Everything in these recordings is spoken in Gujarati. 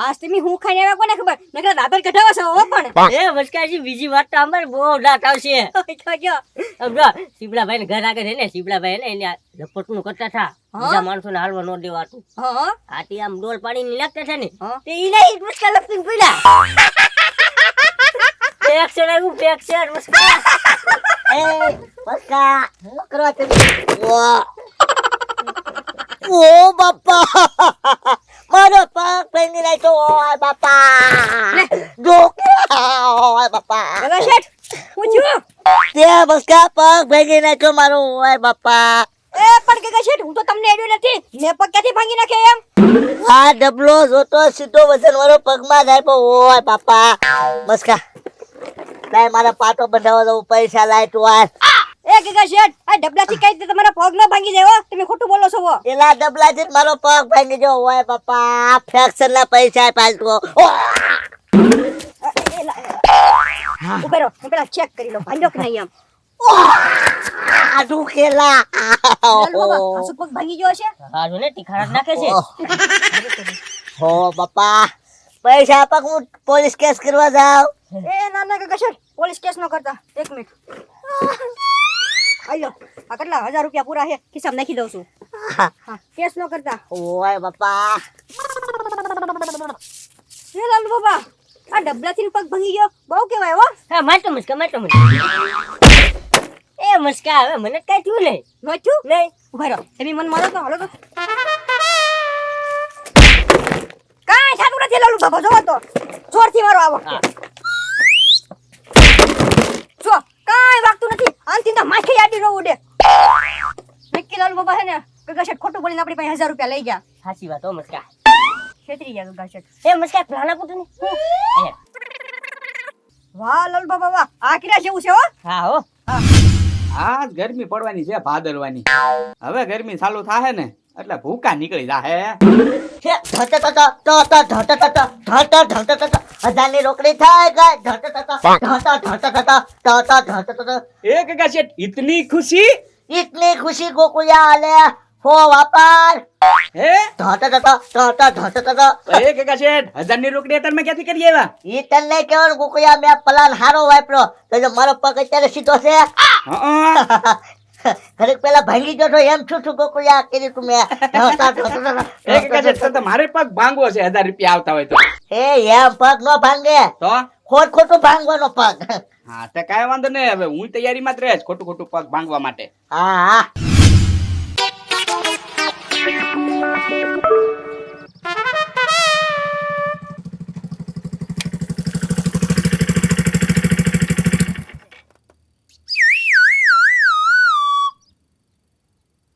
આજ તમે હું ખાઈને આવ્યા કોને ખબર નકર દાદર કઢાવા છો હો પણ એ મસ્કાજી બીજી વાત તો અમારે બહુ દાંત આવશે અબરા શિબલાભાઈ ને ઘર આગળ હે ને શિબલાભાઈ ને એને લપટનું કરતા થા બીજા માણસોને હાલવા ન દેવાતું હા આટી આમ ડોલ પાડીને નાખતા થા ને તે ઈને ઈ મસ્કા લપટીને પડ્યા પેક્સર આવ્યું પેક્સર મસ્કા એ મસ્કા હું કરવા તમે ઓ બાપા મારો પગ ભાંગી નાખ્યો ઓય બાપા જો ઓય બાપા ગગા શેઠ પૂછ્યું તે મસ્કા પગ ભાંગી નાખ્યો મારો ઓય બાપા એ પણ ગગા શેઠ હું તો તમને એડ્યો નથી મેં પગ ક્યાંથી ભાંગી નાખે એમ આ ડબલો જોતો સીધો વજન વાળો પગમાં જાય ઓય બાપા મસ્કા લાય મારા પાટો બંધાવા દઉં પૈસા લાય તું આ એ ગગા શેઠ આ ડબલાથી કઈ રીતે તમારા પગ ન ભાંગી જાય હો તમે ખોટું બોલો છો એલા ડબલાથી મારો પગ ભાંગી ગયો ઓય બાપા ફ્રેક્ચર ના પૈસા પાલતો ઉભે રહો હું પેલા ચેક કરી લો ભાંગ્યો કે નહીં એમ આ દુખેલા હાસુ પગ ભાંગી ગયો છે હા જો ને ટીખાડા નાખે છે હો બાપા પૈસા આપક હું પોલીસ કેસ કરવા જાઉં એ ના ના ગગા શેઠ પોલીસ કેસ ન કરતા 1 મિનિટ આયો આ કેટલા 1000 રૂપિયા પૂરા છે ખિસ્સામાં નાખી દઉં છું હા કેસ ન કરતા ઓય બાપા હે લાલુ બાબા આ ડબલાથી પગ ભાંગી ગયો બહુ કહેવાય હો હા માટો મસ્કા એ મસ્કા હવે મને કઈ થયું નહીં નોચ્યું નહીં ઉભા રહો તમે મન મારો તો હાલો તો કાઈ થાતું નથી લાલુ બાબા જોવો તો જોરથી મારો આવો જો કાઈ વાગતું નથી આનથી તો માખી આડી રહું ઉડે નક્કી લાલુ બાબા હે ને ગગા શેઠ ખોટું બોલીને આપણી પાસે 1000 રૂપિયા લઈ ગયા સાચી વાત હો મસ્કા છેતરી ગયા ગગા શેઠ એ મસ્કા પ્લાના પૂતું ને વાહ લાલુ બાબા વાહ આ કિરા જેવું છે હો હા હો આજ ગરમી પડવાની છે ભાદરવાની હવે ગરમી ચાલુ થાહે ને એટલે ભૂકા નીકળી જાહે હજારની રોકડી થાય એ ગગા શેઠ ઇતની ખુશી इतनी खुशी गोकुलिया आले हो वापर હે ઈ એ ગગા શેઠ 1000 ની રોકડી અત્યારે મેં ક્યાંથી કરી આવ્યા તને કેવાનું ગોકુલિયા મેં પ્લાન હારો વાપરો તો મારો પગ અત્યારે સીધો છે ઘરે પેલા ભાંગી ગયો તો એમ છું ગોકુલિયા કરી તું મેં એ ગગા શેઠ તો મારે પગ ભાંગવો છે 1000 રૂપિયા આવતા હોય તો એ એમ પગ નો ભાંગે તો ખોટું ભાંગવાનો પગ હા તે કાંઈ વાંધો નહીં હવે હું તૈયારીમાં જ રહીશ ખોટું પગ ભાંગવા માટે હા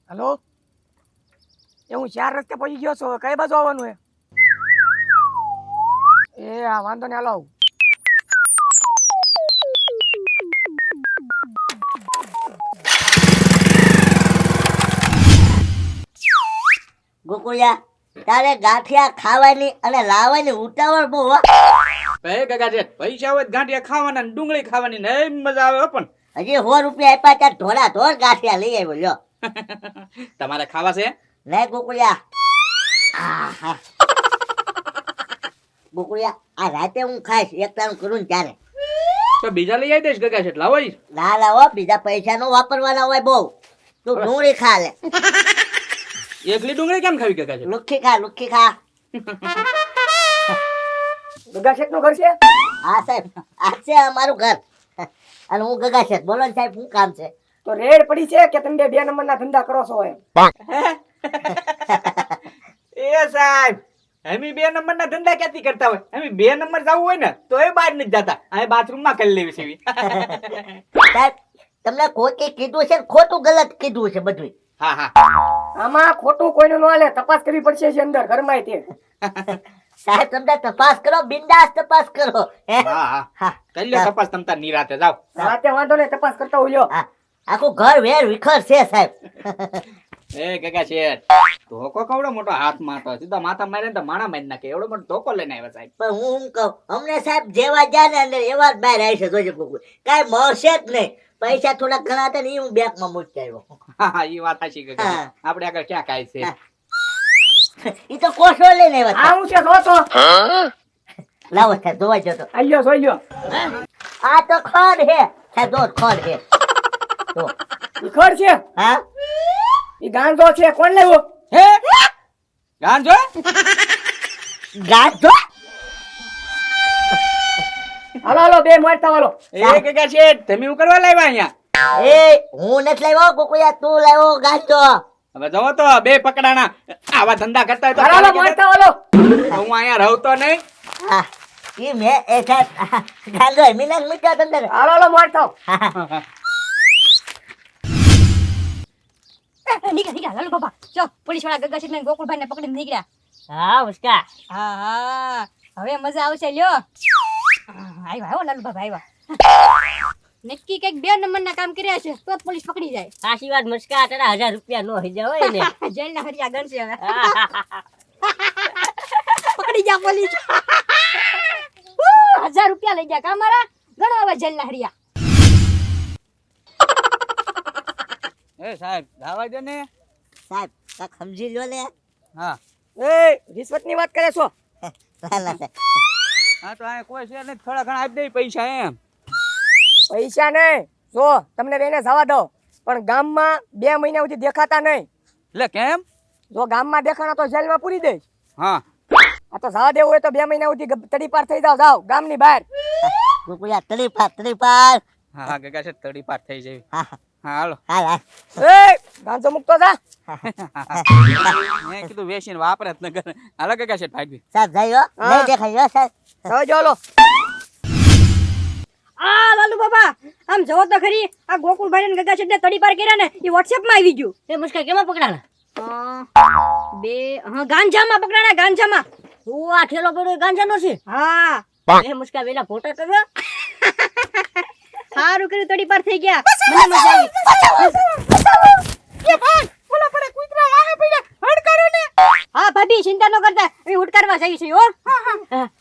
હેલો એ હું 4 રસ્તે પહોંચી ગયો છું કઈ બાજુ આવવાનું હે એ હા વાંધો ને હાલો ગોકુલિયા તારે ગાંઠિયા ખાવાની અને લાવવાની ઉતાવળ બહુ હો. એ ગગા શેઠ પૈસા હોય તો ગાંઠિયા ખાવાના ને ડુંગળી ખાવાની ને એમ મજા આવે હો પણ હજી 100 રૂપિયા આપ્યા ત્યાં ધોળા ધોળ ગાંઠિયા લઈ આવ્યો લ્યો તમારે ખાવા છે નહીં ગોકુલિયા ગોકુલિયા આ રાતે હું ખાઈશ એકટાણું કરું ને ત્યારે તો બીજા લઈ આવી દઈશ ગગા શેઠ લાવો ઈ. ના લાવો બીજા પૈસા નો વાપરવાના હોય બહુ તું ડુંગળી ખા લે એકલી ડુંગળી કેમ ખાવી ગગા શેઠ લુખી ખા ગગા શેઠ નું ઘર છે હા સાહેબ આ છે અમારું ઘર અને હું ગગા શેઠ બોલો ને સાહેબ શું કામ છે તો રેડ પડી છે કે તમે 2 નંબરના ધંધા કરો છો એમ એ સાહેબ અમે 2 નંબરના ધંધા ક્યાંથી કરતા હોય અમે 2 નંબર જવું હોય ને તો એ બહાર નથી જતા અહીં બાથરૂમ માં કરી લેવી છે સાહેબ તમને કોઈ કીધું છે ને ખોટું ગલત કીધું છે બધું હા હા આમાં ખોટું કોઈનું ન હાલે તપાસ કરવી પડશે છે અંદર ઘરમાં તે સાહેબ તમને તપાસ કરો બિંદાસ તપાસ કરો હે? હા હા હા કરી લો તપાસ તમતા નિરાતે જાવ રાતે વાંધો ને તપાસ કરતા હોય હા. આખું ઘર વેર વિખર છે સાહેબ એ ગગા શેઠ ધોકો કવડો મોટો હાથમાં હતો સીધા માથા મારે ને તો માણા મારી નાખે એવડો મોટો ધોકો લઈને આવ્યા સાહેબ પણ હું કહું અમને સાહેબ જેવા જાય ને અંદર એવા જ બહાર આવી છે જોજો કોઈ કાંઈ મળશે જ નહીં પૈસા થોડા ઘણા હતા ને એ હું બેંકમાં મૂકી આવ્યો હા એ વાત સાચી ગગા હા. આપણે આગળ ક્યાં કાંઈ છે ઈ તો કોસો લઈને આવ્યા આ હું છે જોતો હતા. લાવો સાહેબ જોવા જો તો. આલ્યો જોઈ લ્યો આ તો ખડ હે સાહેબ, જો ખડ હે તો. ઈ ખડ છે હા ઈ ગાંજો છે કોણ લાવ્યો હે ગાંજો ગાંઠો હાલો હાલો બે મોરતા વાલો એ કાકા શેઠ તમે હું કરવા લાવ્યા અહીંયા એ હું નથી લાવ્યો ગોકુળિયા, તું લાવ્યો ગાંઠો. હવે જોવો તો બે પકડાણા આવા ધંધા કરતા હોય હાલો તો મોરતા વાલો હું અહીંયા રહું તો નહીં. હા ઈ મે એ સાહેબ ગાંઠો મીના મૂક્યા અંદર. હાલો હાલો મોરતા નીકળ્યા લાલુ બાબા જો પોલીસ વાળા ગગા શેઠ ને ગોકુળભાઈ ને પકડીને નીકળ્યા. હા મુસ્કા હા હા હવે મજા આવશે લ્યો. આવ્યા હો લાલુ બાબા આવ્યા. નક્કી કઈક 2 નંબરના કામ કર્યા છે તો જ પોલીસ પકડી જાય. સાચી વાત મુસ્કા, તારા 1000 રૂપિયા નો હઈ જાય હોય ને. જેલના હરિયા ગણશે હવે. પકડી જા પોલીસ. 1000 રૂપિયા લઈ ગયા કા મારા ગણો હવે જેલના હરિયા. એ સાહેબ દાવા દે ને. સાહેબ કાક સમજી લો ને. હા એ રિશ્વતની વાત કરે છો ના ના સાહેબ. હા તો અહીંયા કોઈ છે ને થોડા ઘણા આપી દે પૈસા એમ. પૈસા નહીં જો તમને બેને જવા દો પણ ગામમાં 2 મહિના સુધી દેખાતા નહીં. એટલે કેમ? જો ગામમાં દેખાણા તો જેલમાં પૂરી દઈશ. હા આ તો જવા દેવું હોય તો 2 મહિના સુધી તડીપાર થઈ જાવ ગામની બહાર. ગોકુળિયા તડીપાર. હા હા કાકા શેઠ તડી પાર થઈ જાય. હા હા હાલો. હાલ હાલ. એ ગાંજો મુકતો જા મેં કીધું વેચીને વાપરે જ ન કરે. હાલો કાકા શેઠ ભાગવી. સાહેબ જઈયો હા. નહીં દેખાય હો સાહેબ. હવે જો લો આ લાલુ બાબા આમ જવો તો ખરી આ ગોકુળભાઈ ને ગગા શેઠ ને તડી પાર કર્યા ને એ WhatsApp માં આવી ગયું. એ મુસ્કા કેમાં પકડાણા? ગાંજામાં પકડાણા ગાંજામાં. ઓ આ ઠેલો પડ્યો એ ગાંજાનો છે. હા એ મુસ્કા વેલા ફોટા તો જો. સારું કર્યું તડી પાર થઈ ગયા. મને મજા આવી. હા ભાભી ચિંતા ન કરતા અમે ઉઠકારવા જઈ છીએ હો.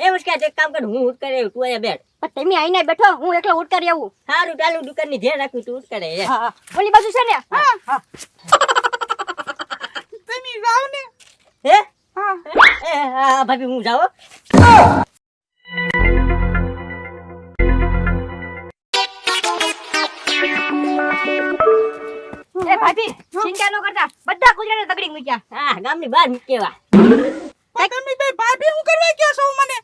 એ મુસ્કા એક કામ કર, હું ઉઠ કરે તું અહીંયા બેઠ. પણ તમે આઈને બેઠો હું એકલો ઉઠકારી આવું. સારું ચાલુ દુકાનની ધ્યાન રાખવી, તું ઉઠ કરે. હા હા ઓલી બાજુ છે ને. હા તમે જાઓ ને. હે? હા ભાભી હું જાઉં. એ ભાભી ચિંતા ન કરતા બધા કુતરાને તગડી મૂક્યા. હા ગામની બહાર મૂકેવા. તમે બે ભાભી હું કરવા ગયો છો મને?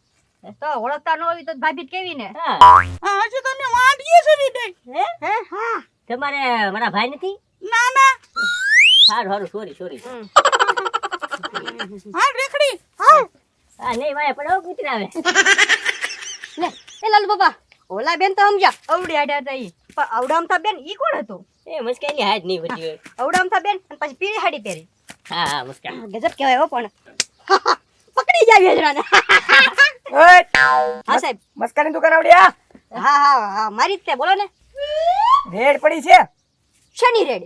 તો ઓળખતા ન હોય તો ભાભી જ કેવી ને. હા હા હજુ તમે વાંઢીએ છો બે. હે? તમારે મારા ભાઈ નથી? ના ના. સારું સોરી હા રેખડી. હા નહીં વાય પડો કૂતરા આવે. લે એ લાલુ બાબા ઓલા બેન તો સમજ્યા અવડી આડા હતા ઈ પણ અવડામતા બેન ઈ કોણ હતું? એ મુસ્કાની હાથ નહીં વધી હોય. અવડામતા બેન અને પછી પીળી હાડી પહેરી. હા મુસ્કા. ગજબ કહેવાય હો પણ. પકડી જાય વેજરાને. એ હા સાહેબ. મસ્કાની દુકાન આવડ્યા હા મારી જ તે બોલો ને. રેડ પડી છે શની રેડ.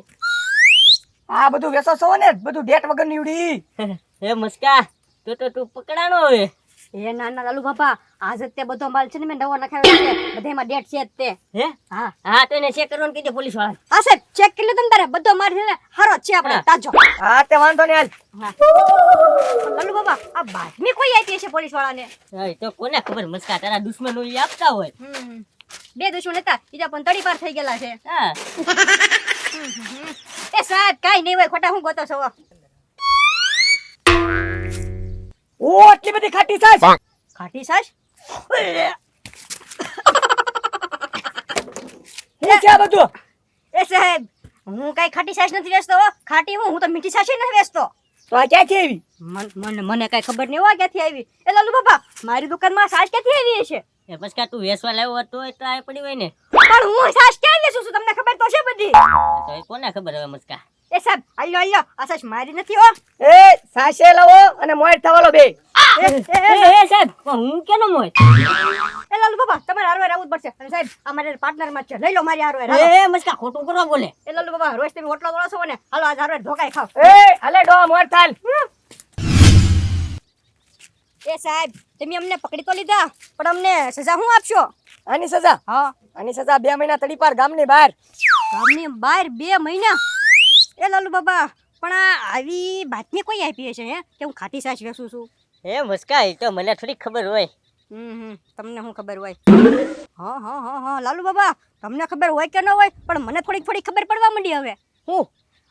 આ બધું વેસો છો ને બધું ડેટ વગર ની ઉડી. એ મુસ્કા તો તું પકડાણો હવે. એ નાના લાલુ બાપા આજ જ તે બધો માલ છે ને મેં નવો નખાવ્યો છે બધામાં ડેટ છે જ તે. હે? હા હા તો એને ચેક કરવાનું કીધે પોલીસ વાળા. હા સાહેબ ચેક કરી લો તમે તારે બધો માલ છે ને હારો જ છે આપણે તાજો. હા તે વાંધો નહીં હાલ. હા લાલુ બાપા આ બાતમી કોઈ આપી છે પોલીસ વાળાને. હા તો કોને ખબર મુસ્કા, તારા દુશ્મનો ઈ આપતા હોય. બે દુશ્મન હતા બીજા પણ તડી પાર થઈ ગયેલા છે. હા એ સાહેબ કાઈ નહીં હોય ખોટા હું ગોતો છો. ઓ આટલી બધી ખાટી સાસ ખાટી સાસ હું છે આ બધું? એ સાહેબ હું કઈ ખાટી સાસ નથી વેચતો હો. ખાટી હું તો મીઠી સાસ નથી વેચતો. તો આ ક્યાં છે એવી? મને કઈ ખબર નહીં હોય ક્યાંથી આવી. એ લાલુ બાપા મારી દુકાનમાં સાસ ક્યાંથી આવી છે? એ મુસ્કા તું વેસવા લાવ્યો હતો તો આ પડી હોય ને. પણ હું સાસ ક્યાં વેચું છું તમને ખબર તો છે બધી. તો એ કોને ખબર હવે મુસ્કા. એ સાહેબ આલ્યો આ સાસ મારી નથી હો. એ સાસે લાવો અને મોય થવાલો બે. એ સાહેબ હું કેનો મોય? એ લાલુ બાપા તમારે હારવાર આવવું જ પડશે. અને સાહેબ અમારે પાર્ટનર માં છે લઈ લો મારી હારવાર. એ મુસ્કા ખોટું કરવા બોલે. એ લાલુ બાબા રોજ તમે હોટલો દોડો છો ને હાલો આજ હારવાર ધોકાઈ ખાવ. એ હાલે ડો મોર થાલ. એ સાહેબ તમે અમને પકડી તો લીધા પણ અમને સજા શું આપશો? આની સજા? હા આની સજા 2 મહિના તડીપાર ગામની બહાર. ગામની બહાર 2 મહિના. એ લાલુ બાબા પણ આ આવી બાતમી કોઈ આપી હશે હે કે હું ખાટી સાસ વેચું છું? એ મસ્કા એ તો મને થોડી ખબર હોય. તમને શું ખબર હોય? હા લાલુ બાબા, તમને ખબર હોય કે ન હોય પણ મને થોડીક ખબર પડવા માંડી હવે. હું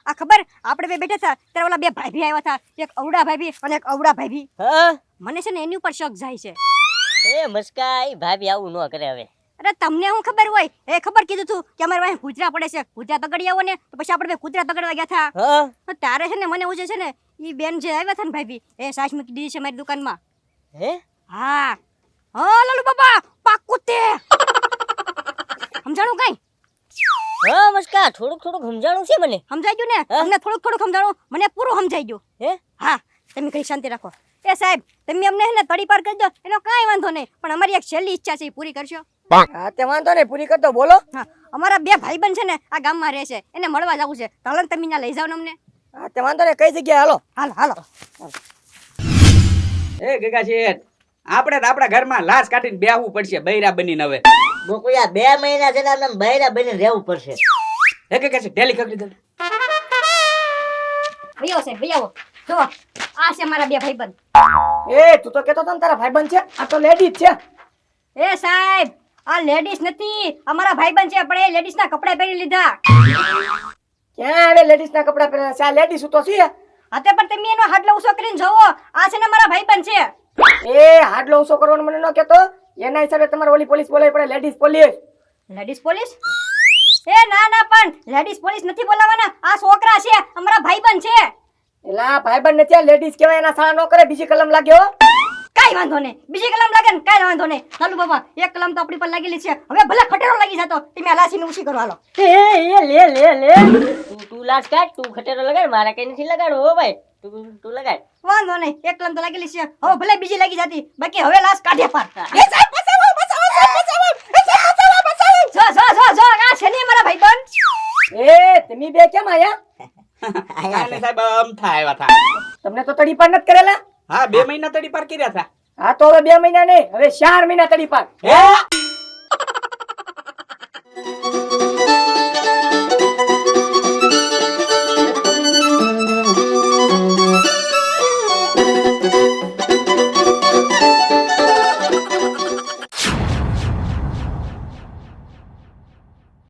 આ ખબર આપણે બે બેઠા હતા ત્યારે ઓલા બે ભાભી આવ્યા હતા, એક અવડા ભાભી અને એક અવડા ભાભી. હા મને છે ને એની ઉપર શક જાય છે. એ મસ્કા એ ભાભી આવું ન કરે હવે. અરે તમને શું ખબર હોય? એ ખબર કીધું તું કે અમારે વાંહે કૂતરા પડે છે, કૂતરા તગડી આવો ને તો પછી આપણે બે કૂતરા તગડવા ગયા હતા. હા તો તારે છે ને મને એવું છે ને ઈ બેન જે આવ્યા હતા ને ભાભી એ સાસ મૂકી દીધી છે મારી દુકાનમાં. હે હા લાલુ બાબા પાક્કું તે સમજાણું કઈ? હા મસ્કા થોડુંક સમજાણું છે મને. સમજાઈ ગયું ને? તમને થોડુંક સમજાણું, મને પૂરું સમજાઈ ગયું. હે હા તમે કઈ શાંતિ રાખો. એ સાહેબ તમે અમને હે ને તડી પાર કરી દો એનો કાંઈ વાંધો નહીં, પણ અમારી એક છેલ્લી ઈચ્છા છે એ પૂરી કરશો? હા તે વાંધો નહીં, પૂરી કરતો બોલો. હા અમારા બે ભાઈબંધ છે ને આ ગામમાં રહે છે, એને મળવા જવું છે, તો હાલો ને તમે ત્યાં લઈ જાઓ ને અમને. હા તે વાંધો નહીં, કઈ જગ્યાએ હાલો? હાલો એ ગગા શેઠ, આપણે તો આપણા ઘરમાં લાશ કાઢીને બેહવું પડશે બૈરા બનીને હવે. ગોકુળિયા 2 મહિના છે ને અમને બૈરા બનીને રહેવું પડશે. એ ગગા શેઠ ઢેલી ખકડી દે. ભૈયાઓ સાહેબ ભૈયાઓ જો આ છે મારા બે ભાઈબંધ. એ તું તો કેતો હતો ને તારા ભાઈબંધ છે, આ તો લેડીઝ છે. એ સાહેબ આ લેડીઝ નથી, અમારા ભાઈબંધ છે, પણ એ લેડીઝ ના કપડા પહેરી લીધા. ક્યાં આવે લેડીઝ ના કપડા પહેરેલા છે? આ લેડીઝ તો છે. હાથે પણ તમે એનો હાડલો ઊંચો કરીને જોવો, આ છે ને મારા ભાઈબંધ છે. એ હાડલો ઊંચો કરવાનો મને ન કહેતો, એના હિસાબે તમારે ઓલી પોલીસ બોલાવી પડે, લેડીઝ પોલીસ. Ladies police? એ ના પણ લેડીઝ પોલીસ નથી બોલાવવાના, આ છોકરા છે અમારા ભાઈબંધ છે. એલા ભાઈબંધ નથી, આ લેડીઝ કહેવાય, એના સાળા ન કરે, બીજી કલમ લાગ્યો. કાઈ વાંધો નહીં, બીજી કલમ લાગે ને કાઈ વાંધો નહીં. લાલુ બાબા એક કલમ તો આપણી પર લાગેલી છે, હવે ભલે ખટેરો લાગી જતો તમે આ લાશીને ઊંચી કરો હાલો. લે તું લાશ કાઢ, તું ખટેરો લગાડ, મારા કઈ નથી લગાડવો હો ભાઈ. તું લગાડ. વાંધો નહીં, એક કલમ તો લાગેલી છે, હવે ભલે બીજી લાગી જતી, બાકી હવે લાશ કાઢે પાર. એ સાહેબ બચાવો બચાવો સાહેબ બચાવો, એ સાહેબ બચાવો બચાવો. જો આ છે ને મારા ભાઈબંધ. એ તમે બે કેમ આયા? આને સાહેબ અમથા આવ્યા હતા. તમને તો તડી પાર નથી કરેલા? હા 2 મહિના તડી પાર કર્યા હતા. હા તો હવે 2 મહિના નહીં, હવે 4 મહિના તડી પાર. હે